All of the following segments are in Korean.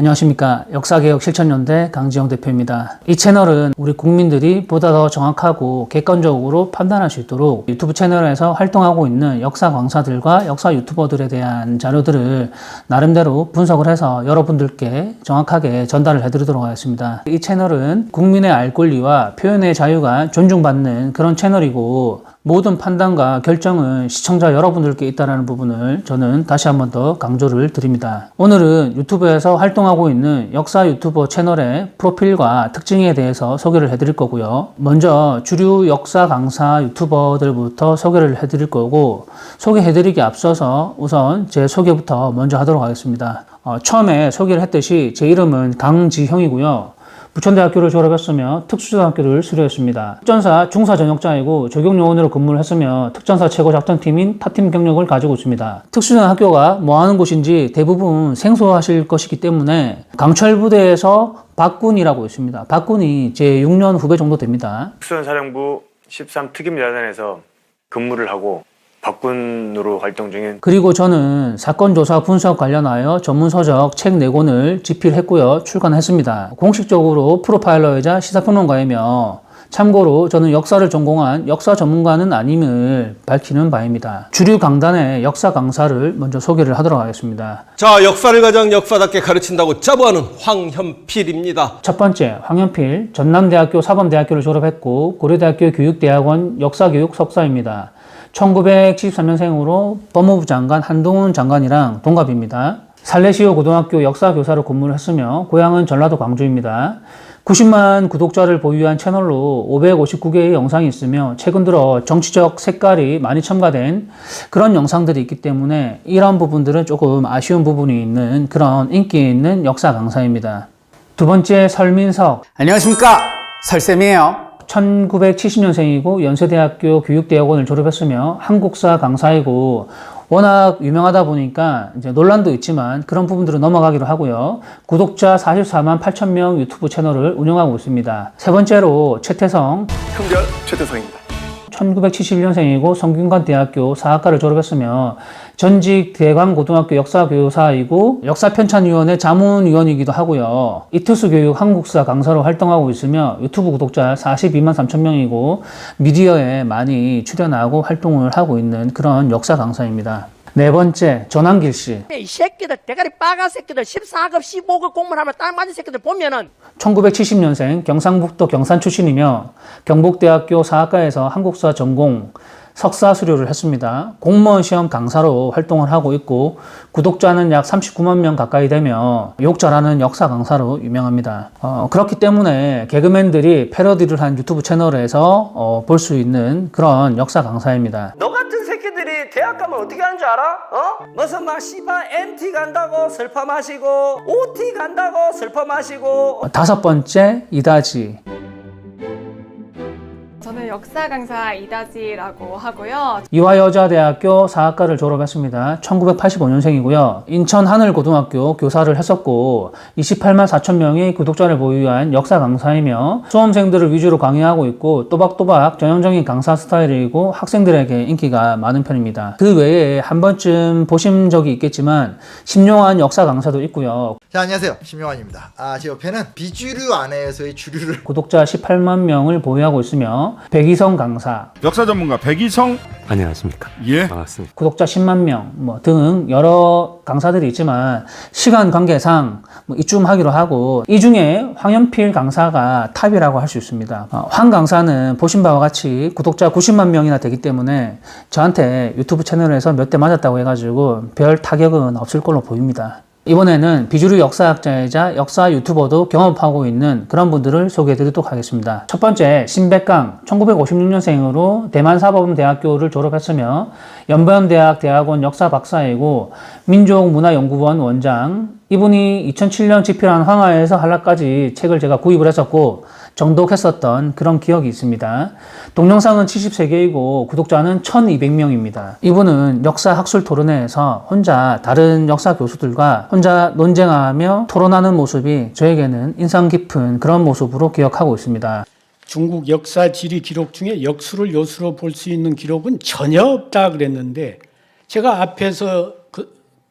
안녕하십니까. 역사개혁 실천연대 강지영 대표입니다. 이 채널은 우리 국민들이 보다 더 정확하고 객관적으로 판단할 수 있도록 유튜브 채널에서 활동하고 있는 역사 강사들과 역사 유튜버들에 대한 자료들을 나름대로 분석을 해서 여러분들께 정확하게 전달을 해드리도록 하겠습니다. 이 채널은 국민의 알 권리와 표현의 자유가 존중받는 그런 채널이고, 모든 판단과 결정은 시청자 여러분들께 있다는 부분을 저는 다시 한번 더 강조를 드립니다. 오늘은 유튜브에서 활동하고 있는 역사 유튜버 채널의 프로필과 특징에 대해서 소개를 해드릴 거고요. 먼저 주류 역사 강사 유튜버들부터 소개를 해드릴 거고, 소개해드리기 앞서서 우선 제 소개부터 먼저 하도록 하겠습니다. 처음에 소개를 했듯이 제 이름은 강지형이고요. 부천대학교를 졸업했으며 특수전학교를 수료했습니다. 특전사 중사 전역자이고 조경요원으로 근무를 했으며 특전사 최고 작전팀인 타팀 경력을 가지고 있습니다. 특수전학교가 뭐하는 곳인지 대부분 생소하실 것이기 때문에 강철부대에서 박군이라고 있습니다. 박군이 제 6년 후배 정도 됩니다. 특수전사령부 13특임야단에서 근무를 하고 박군으로 활동 중인. 그리고 저는 사건 조사 분석 관련하여 전문서적 책 4권을 집필했고요. 출간했습니다. 공식적으로 프로파일러이자 시사평론가이며, 참고로 저는 역사를 전공한 역사 전문가는 아님을 밝히는 바입니다. 주류 강단의 역사 강사를 먼저 소개를 하도록 하겠습니다. 자, 역사를 가장 역사답게 가르친다고 자부하는 황현필입니다. 첫 번째, 황현필. 전남대학교 사범대학교를 졸업했고 고려대학교 교육대학원 역사교육 석사입니다. 1973년생으로 법무부 장관 한동훈 장관이랑 동갑입니다. 살레시오 고등학교 역사교사로 근무를 했으며 고향은 전라도 광주입니다. 90만 구독자를 보유한 채널로 559개의 영상이 있으며 최근 들어 정치적 색깔이 많이 첨가된 그런 영상들이 있기 때문에 이런 부분들은 조금 아쉬운 부분이 있는 그런 인기 있는 역사 강사입니다. 두 번째, 설민석. 안녕하십니까, 설쌤이에요. 1970년생이고 연세대학교 교육대학원을 졸업했으며 한국사 강사이고, 워낙 유명하다 보니까 이제 논란도 있지만 그런 부분들은 넘어가기로 하고요. 구독자 44만 8천 명 유튜브 채널을 운영하고 있습니다. 세 번째로 최태성. 형별 최태성입니다. 1971년생이고 성균관대학교 사학과를 졸업했으며 전직 대광고등학교 역사교사이고 역사편찬위원회 자문위원이기도 하고요. 이투스교육 한국사 강사로 활동하고 있으며 유튜브 구독자 42만 3천 명이고 미디어에 많이 출연하고 활동을 하고 있는 그런 역사 강사입니다. 네 번째, 전한길 씨. 이 새끼들, 대가리 빨간 새끼들, 14급, 15급 공무원하면 딱 맞은 새끼들 보면은 1970년생 경상북도 경산 출신이며 경북대학교 사학과에서 한국사 전공 석사 수료를 했습니다. 공무원 시험 강사로 활동을 하고 있고 구독자는 약 39만 명 가까이 되며 욕 잘하는 역사 강사로 유명합니다. 그렇기 때문에 개그맨들이 패러디를 한 유튜브 채널에서 볼 수 있는 그런 역사 강사입니다. 너 같은 새끼들이 대학 가면 어떻게 하는 줄 알아? 무슨 막 씨발 MT 간다고 슬퍼 마시고 OT 간다고 슬퍼 마시고. 다섯 번째, 이다지. 저는 역사 강사 이다지라고 하고요. 이화여자대학교 사학과를 졸업했습니다. 1985년생이고요. 인천 하늘고등학교 교사를 했었고 28만 4천 명의 구독자를 보유한 역사 강사이며 수험생들을 위주로 강의하고 있고 또박또박 전형적인 강사 스타일이고 학생들에게 인기가 많은 편입니다. 그 외에 한 번쯤 보신 적이 있겠지만 심용한 역사 강사도 있고요. 자, 안녕하세요, 심용환입니다. 제 옆에는 비주류 안에서의 주류를 구독자 18만 명을 보유하고 있으며 백이성 강사, 역사 전문가 백이성. 안녕하십니까. 예. 반갑습니다. 구독자 10만 명 등 여러 강사들이 있지만 시간 관계상 이쯤 하기로 하고, 이 중에 황현필 강사가 탑이라고 할 수 있습니다. 황 강사는 보신 바와 같이 구독자 90만 명이나 되기 때문에 저한테 유튜브 채널에서 몇 대 맞았다고 해가지고 별 타격은 없을 걸로 보입니다. 이번에는 비주류 역사학자이자 역사 유튜버도 경험하고 있는 그런 분들을 소개해 드리도록 하겠습니다. 첫 번째, 신백강. 1956년생으로 대만사범대학교를 졸업했으며 연변대학 대학원 역사 박사이고 민족문화연구원 원장. 이분이 2007년 집필한 황하에서 한라까지 책을 제가 구입을 했었고 정독했었던 그런 기억이 있습니다. 동영상은 70세개이고 구독자는 1200명입니다. 이분은 역사 학술 토론회에서 혼자 다른 역사 교수들과 혼자 논쟁하며 토론하는 모습이 저에게는 인상 깊은 그런 모습으로 기억하고 있습니다. 중국 역사 지리 기록 중에 역수를 요수로 볼 수 있는 기록은 전혀 없다 그랬는데, 제가 앞에서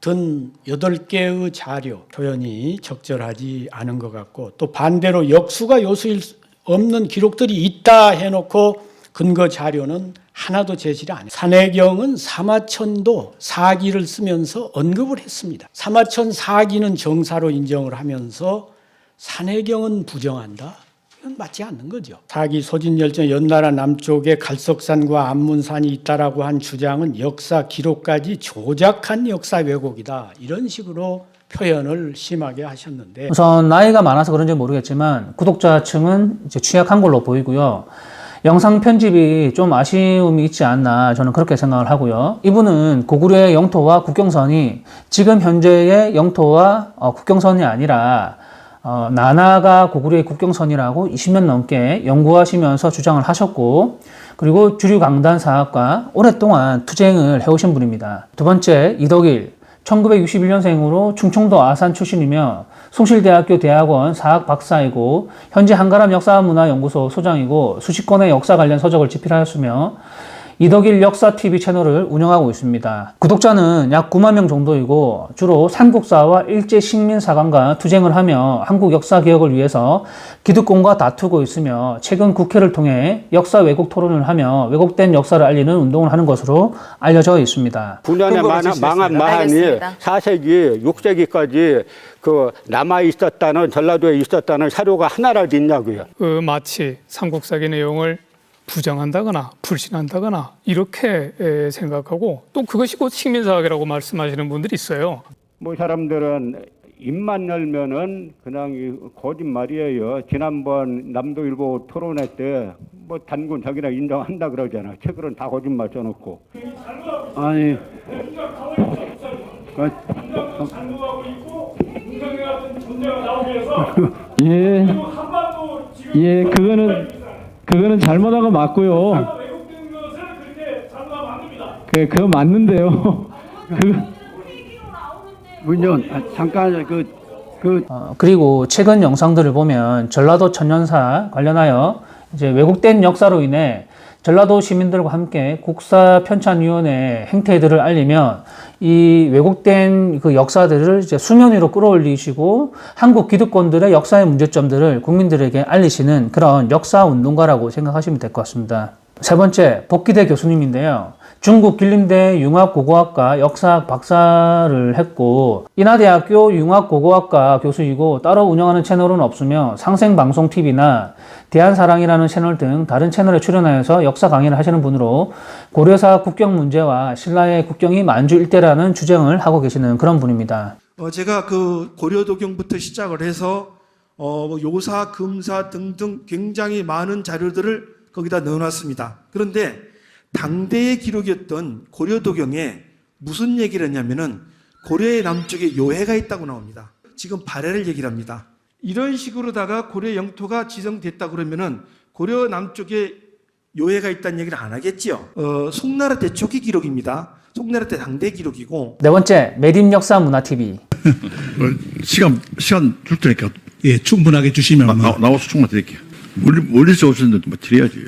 든 8개의 자료 표현이 적절하지 않은 것 같고, 또 반대로 역수가 요소일 없는 기록들이 있다 해놓고 근거 자료는 하나도 제시를 안 해요. 산해경은 사마천도 사기를 쓰면서 언급을 했습니다. 사마천 사기는 정사로 인정을 하면서 산해경은 부정한다? 이건 맞지 않는 거죠. 사기 소진열전 연나라 남쪽에 갈석산과 안문산이 있다라고 한 주장은 역사 기록까지 조작한 역사 왜곡이다. 이런 식으로 표현을 심하게 하셨는데, 우선 나이가 많아서 그런지 모르겠지만 구독자층은 이제 취약한 걸로 보이고요. 영상 편집이 좀 아쉬움이 있지 않나 저는 그렇게 생각을 하고요. 이분은 고구려의 영토와 국경선이 지금 현재의 영토와 국경선이 아니라 나나가 고구려의 국경선이라고 20년 넘게 연구하시면서 주장을 하셨고, 그리고 주류 강단 사학과 오랫동안 투쟁을 해오신 분입니다. 두 번째, 이덕일 1961년생으로 충청도 아산 출신이며 숭실대학교 대학원 사학 박사이고 현재 한가람 역사문화연구소 소장이고 수십 건의 역사 관련 서적을 집필하였으며 이덕일 역사TV 채널을 운영하고 있습니다. 구독자는 약 9만 명 정도이고 주로 삼국사와 일제식민사관과 투쟁을 하며 한국 역사 개혁을 위해서 기득권과 다투고 있으며 최근 국회를 통해 역사 왜곡 토론을 하며 왜곡된 역사를 알리는 운동을 하는 것으로 알려져 있습니다. 9년에 망한 마한이 알겠습니다. 4세기, 6세기까지 그 남아 있었다는, 전라도에 있었다는 사료가 하나라도 있냐고요. 마치 삼국사기 내용을 부정한다거나 불신한다거나 이렇게 생각하고, 또 그것이 곧 식민사학이라고 말씀하시는 분들이 있어요. 뭐 사람들은 입만 열면은 그냥 거짓말이에요. 지난번 남도일보 토론회 때 뭐 단군 자기나 인정한다 그러잖아. 책으로는 다 거짓말 써놓고. 아니. 예, 그거는 잘못한 거 맞고요. 그거 맞는데요. 물론 잠깐 그리고 최근 영상들을 보면 전라도 천년사 관련하여 이제 왜곡된 역사로 인해 전라도 시민들과 함께 국사편찬위원회 행태들을 알리면 이 왜곡된 그 역사들을 이제 수면 위로 끌어올리시고 한국 기득권들의 역사의 문제점들을 국민들에게 알리시는 그런 역사 운동가라고 생각하시면 될 것 같습니다. 세 번째, 복기대 교수님인데요. 중국 길림대 융합고고학과 역사학 박사를 했고 인하대학교 융합고고학과 교수이고 따로 운영하는 채널은 없으며 상생방송TV나 대한사랑이라는 채널 등 다른 채널에 출연하여서 역사 강의를 하시는 분으로 고려사 국경 문제와 신라의 국경이 만주 일대라는 주장을 하고 계시는 그런 분입니다. 제가 그 고려도경부터 시작을 해서 요사, 금사 등등 굉장히 많은 자료들을 거기다 넣어놨습니다. 그런데 당대의 기록이었던 고려도경에 무슨 얘기를 했냐면은 고려의 남쪽에 요해가 있다고 나옵니다. 지금 발해를 얘기를 합니다. 이런 식으로다가 고려 영토가 지정됐다 그러면은 고려 남쪽에 요해가 있다는 얘기를 안 하겠지요. 송나라 때 초기 기록입니다. 송나라 때 당대 기록이고. 네 번째, 매림 역사 문화 TV. 시간 줄 테니까 예 충분하게 주시면 나와서 충분히 드릴게요. 멀리서 오셨는데 뭐 드려야죠.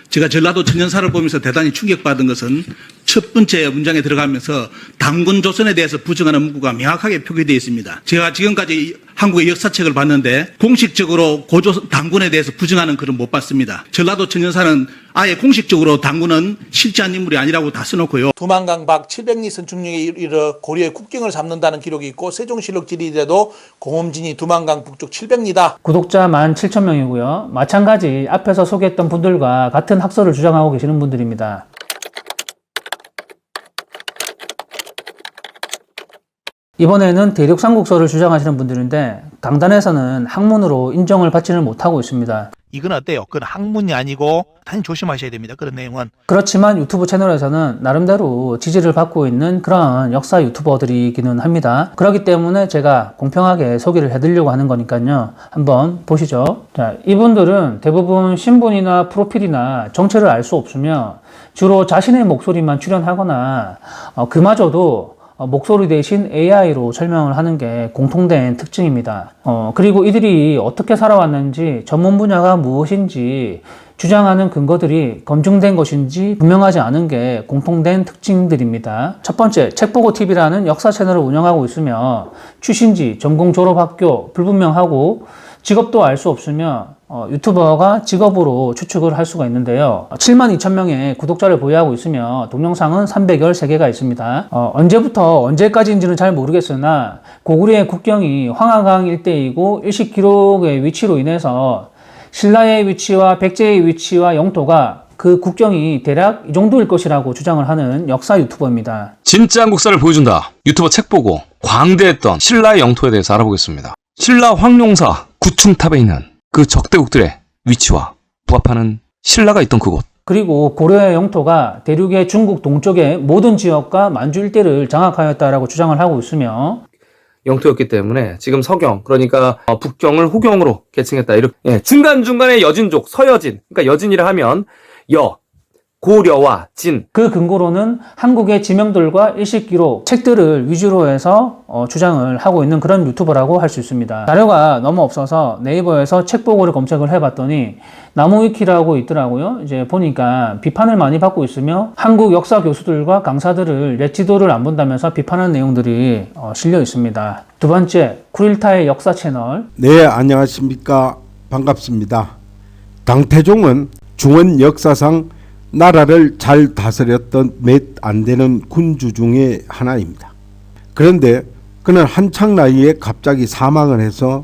제가 전라도 천년사를 보면서 대단히 충격받은 것은 첫 번째 문장에 들어가면서 당군 조선에 대해서 부정하는 문구가 명확하게 표기되어 있습니다. 제가 지금까지 한국의 역사책을 봤는데 공식적으로 고조 당군에 대해서 부정하는 글은 못 봤습니다. 전라도 천년사는 아예 공식적으로 당군은 실제한 인물이 아니라고 다 써놓고요. 두만강 밖 700리 선충령에 이르러 고려의 국경을 잡는다는 기록이 있고 세종실록 지리에도 공홈진이 두만강 북쪽 700리다. 구독자 17,000명이고요. 마찬가지 앞에서 소개했던 분들과 같은 학설을 주장하고 계시는 분들입니다. 이번에는 대륙삼국서를 주장하시는 분들인데 강단에서는 학문으로 인정을 받지는 못하고 있습니다. 이건 어때요? 그건 학문이 아니고 당연히 조심하셔야 됩니다. 그런 내용은. 그렇지만 유튜브 채널에서는 나름대로 지지를 받고 있는 그런 역사 유튜버들이기는 합니다. 그렇기 때문에 제가 공평하게 소개를 해드리려고 하는 거니까요. 한번 보시죠. 자, 이분들은 대부분 신분이나 프로필이나 정체를 알 수 없으며 주로 자신의 목소리만 출연하거나 그마저도 목소리 대신 AI로 설명을 하는 게 공통된 특징입니다. 그리고 이들이 어떻게 살아왔는지, 전문 분야가 무엇인지, 주장하는 근거들이 검증된 것인지 분명하지 않은 게 공통된 특징들입니다. 첫 번째, 책보고TV라는 역사 채널을 운영하고 있으며 출신지, 전공 졸업학교 불분명하고 직업도 알 수 없으며 유튜버가 직업으로 추측을 할 수가 있는데요. 7만 2천 명의 구독자를 보유하고 있으며 동영상은 313개가 있습니다. 언제부터 언제까지인지는 잘 모르겠으나 고구려의 국경이 황하강 일대이고 일식 기록의 위치로 인해서 신라의 위치와 백제의 위치와 영토가 그 국경이 대략 이 정도일 것이라고 주장을 하는 역사 유튜버입니다. 진짜 한국사를 보여준다. 유튜버 책보고 광대했던 신라의 영토에 대해서 알아보겠습니다. 신라 황룡사 구충탑에 있는 그 적대국들의 위치와 부합하는 신라가 있던 그곳. 그리고 고려의 영토가 대륙의 중국 동쪽의 모든 지역과 만주 일대를 장악하였다라고 주장을 하고 있으며 영토였기 때문에 지금 서경, 그러니까 북경을 호경으로 계층했다. 이렇게 중간중간에 여진족, 서여진, 그러니까 여진이라 하면 고려와 진. 그 근거로는 한국의 지명들과 일식기록, 책들을 위주로 해서 주장을 하고 있는 그런 유튜버라고 할 수 있습니다. 자료가 너무 없어서 네이버에서 책보고를 검색을 해봤더니 나무위키라고 있더라고요. 이제 보니까 비판을 많이 받고 있으며 한국 역사 교수들과 강사들을 옛 지도를 안 본다면서 비판하는 내용들이 실려 있습니다. 두 번째, 쿠릴타의 역사 채널. 네, 안녕하십니까. 반갑습니다. 당태종은 중원 역사상 나라를 잘 다스렸던 몇 안 되는 군주 중에 하나입니다. 그런데 그는 한창 나이에 갑자기 사망을 해서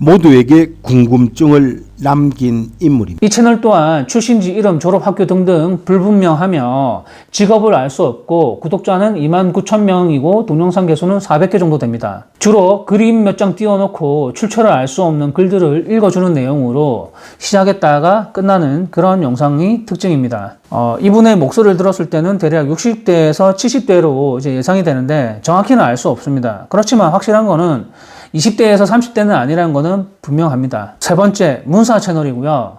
모두에게 궁금증을 남긴 인물입니다. 이 채널 또한 출신지, 이름, 졸업학교 등등 불분명하며 직업을 알 수 없고 구독자는 29,000명이고 동영상 개수는 400개 정도 됩니다. 주로 그림 몇 장 띄워놓고 출처를 알 수 없는 글들을 읽어주는 내용으로 시작했다가 끝나는 그런 영상이 특징입니다. 이분의 목소리를 들었을 때는 대략 60대에서 70대로 이제 예상이 되는데 정확히는 알 수 없습니다. 그렇지만 확실한 거는 20대에서 30대는 아니라는 것은 분명합니다. 세 번째, 문사 채널이고요.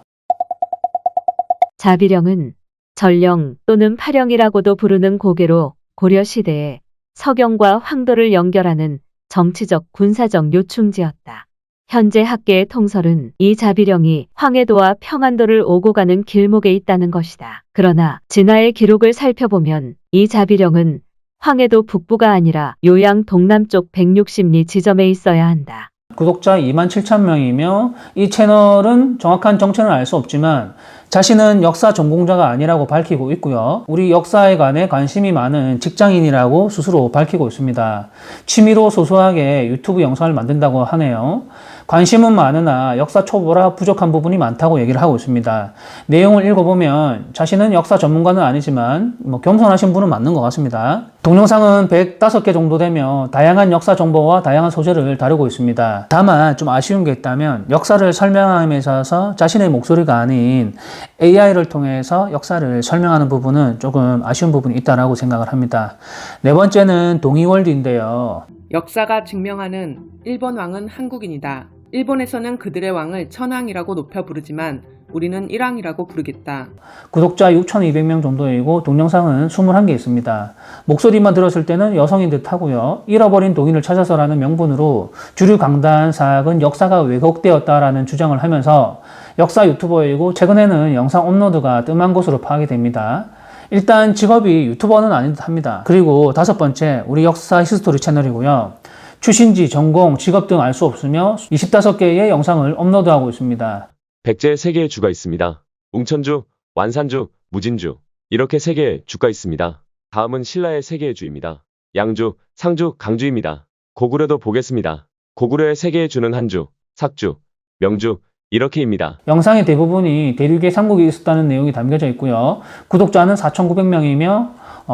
자비령은 전령 또는 파령이라고도 부르는 고개로 고려시대에 서경과 황도를 연결하는 정치적 군사적 요충지였다. 현재 학계의 통설은 이 자비령이 황해도와 평안도를 오고 가는 길목에 있다는 것이다. 그러나 진화의 기록을 살펴보면 이 자비령은 황해도 북부가 아니라 요양 동남쪽 160리 지점에 있어야 한다. 구독자 27,000명이며 이 채널은 정확한 정체는 알 수 없지만 자신은 역사 전공자가 아니라고 밝히고 있고요. 우리 역사에 관해 관심이 많은 직장인이라고 스스로 밝히고 있습니다. 취미로 소소하게 유튜브 영상을 만든다고 하네요. 관심은 많으나 역사 초보라 부족한 부분이 많다고 얘기를 하고 있습니다. 내용을 읽어보면 자신은 역사 전문가는 아니지만 겸손하신 분은 맞는 것 같습니다. 동영상은 105개 정도 되며 다양한 역사 정보와 다양한 소재를 다루고 있습니다. 다만 좀 아쉬운 게 있다면 역사를 설명함에 있어서 자신의 목소리가 아닌 AI를 통해서 역사를 설명하는 부분은 조금 아쉬운 부분이 있다고 생각을 합니다. 네 번째는 동이월드인데요. 역사가 증명하는 일본 왕은 한국인이다. 일본에서는 그들의 왕을 천황이라고 높여 부르지만 우리는 일왕이라고 부르겠다. 구독자 6,200명 정도이고 동영상은 21개 있습니다. 목소리만 들었을 때는 여성인 듯 하고요. 잃어버린 동인을 찾아서라는 명분으로 주류 강단 사학은 역사가 왜곡되었다라는 주장을 하면서 역사 유튜버이고 최근에는 영상 업로드가 뜸한 것으로 파악이 됩니다. 일단 직업이 유튜버는 아닌 듯 합니다. 그리고 다섯 번째, 우리 역사 히스토리 채널이고요. 출신지, 전공, 직업 등 알 수 없으며 25개의 영상을 업로드하고 있습니다. 백제에 3개의 주가 있습니다. 웅천주, 완산주, 무진주 이렇게 3개의 주가 있습니다. 다음은 신라의 3개의 주입니다. 양주, 상주, 강주입니다. 고구려도 보겠습니다. 고구려의 3개의 주는 한주, 삭주, 명주 이렇게입니다. 영상의 대부분이 대륙에 삼국이 있었다는 내용이 담겨져 있고요. 구독자는 4,900명이며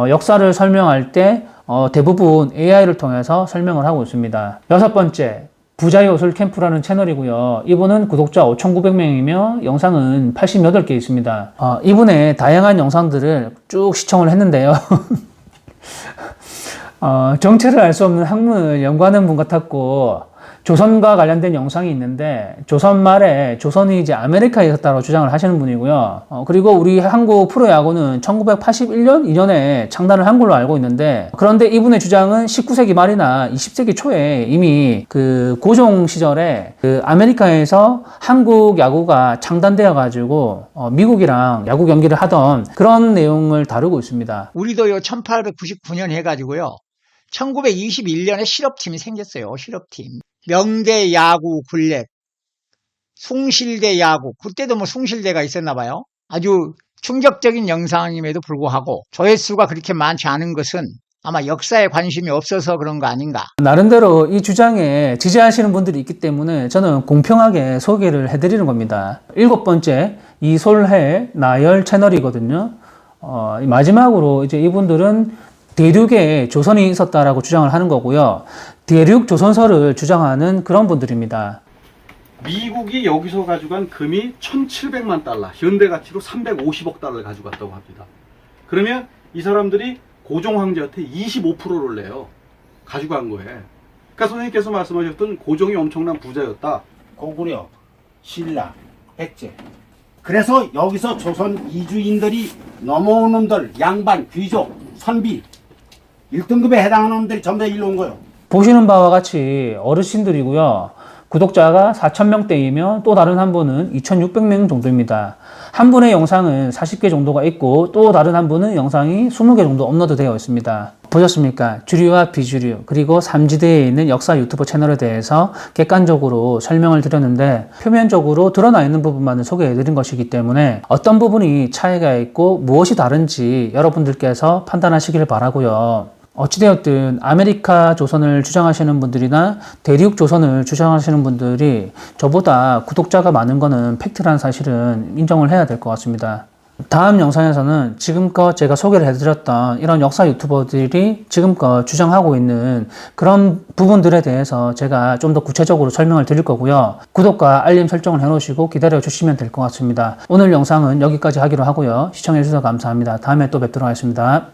역사를 설명할 때 대부분 AI를 통해서 설명을 하고 있습니다. 여섯 번째, 부자의 옷을 캠프라는 채널이고요. 이분은 구독자 5,900명이며 영상은 88개 있습니다. 이분의 다양한 영상들을 쭉 시청을 했는데요. 정체를 알 수 없는 학문을 연구하는 분 같았고 조선과 관련된 영상이 있는데 조선 말에 조선이 이제 아메리카에 있었다고 주장을 하시는 분이고요. 그리고 우리 한국 프로야구는 1981년 2년에 창단을 한 걸로 알고 있는데 그런데 이분의 주장은 19세기 말이나 20세기 초에 이미 그 고종 시절에 그 아메리카에서 한국 야구가 창단되어 가지고 미국이랑 야구 경기를 하던 그런 내용을 다루고 있습니다. 우리도 요 1899년 해가지고요. 1921년에 실업팀이 생겼어요. 실업팀. 명대 야구 굴렉, 숭실대 야구. 그때도 뭐 숭실대가 있었나 봐요. 아주 충격적인 영상임에도 불구하고 조회수가 그렇게 많지 않은 것은 아마 역사에 관심이 없어서 그런 거 아닌가. 나름대로 이 주장에 지지하시는 분들이 있기 때문에 저는 공평하게 소개를 해드리는 겁니다. 7번째 이솔해 나열 채널이거든요. 마지막으로 이제 이분들은 대륙에 조선이 있었다라고 주장을 하는 거고요. 대륙 조선설을 주장하는 그런 분들입니다. 미국이 여기서 가져간 금이 1,700만 달러, 현대 가치로 350억 달러를 가져갔다고 합니다. 그러면 이 사람들이 고종 황제한테 25%를 내요. 가져간 거에. 그러니까 선생님께서 말씀하셨던 고종이 엄청난 부자였다. 고구려, 신라, 백제. 그래서 여기서 조선 이주인들이 넘어온 놈들, 양반, 귀족, 선비 1등급에 해당하는 놈들이 전부 다 일로 온 거예요. 보시는 바와 같이 어르신들이고요. 구독자가 4,000명대이며 또 다른 한 분은 2,600명 정도입니다. 한 분의 영상은 40개 정도가 있고 또 다른 한 분은 영상이 20개 정도 업로드되어 있습니다. 보셨습니까? 주류와 비주류 그리고 삼지대에 있는 역사 유튜버 채널에 대해서 객관적으로 설명을 드렸는데 표면적으로 드러나 있는 부분만을 소개해 드린 것이기 때문에 어떤 부분이 차이가 있고 무엇이 다른지 여러분들께서 판단하시길 바라고요. 어찌되었든 아메리카 조선을 주장하시는 분들이나 대륙 조선을 주장하시는 분들이 저보다 구독자가 많은 거는 팩트라는 사실은 인정을 해야 될 것 같습니다. 다음 영상에서는 지금껏 제가 소개를 해드렸던 이런 역사 유튜버들이 지금껏 주장하고 있는 그런 부분들에 대해서 제가 좀 더 구체적으로 설명을 드릴 거고요. 구독과 알림 설정을 해놓으시고 기다려 주시면 될 것 같습니다. 오늘 영상은 여기까지 하기로 하고요. 시청해주셔서 감사합니다. 다음에 또 뵙도록 하겠습니다.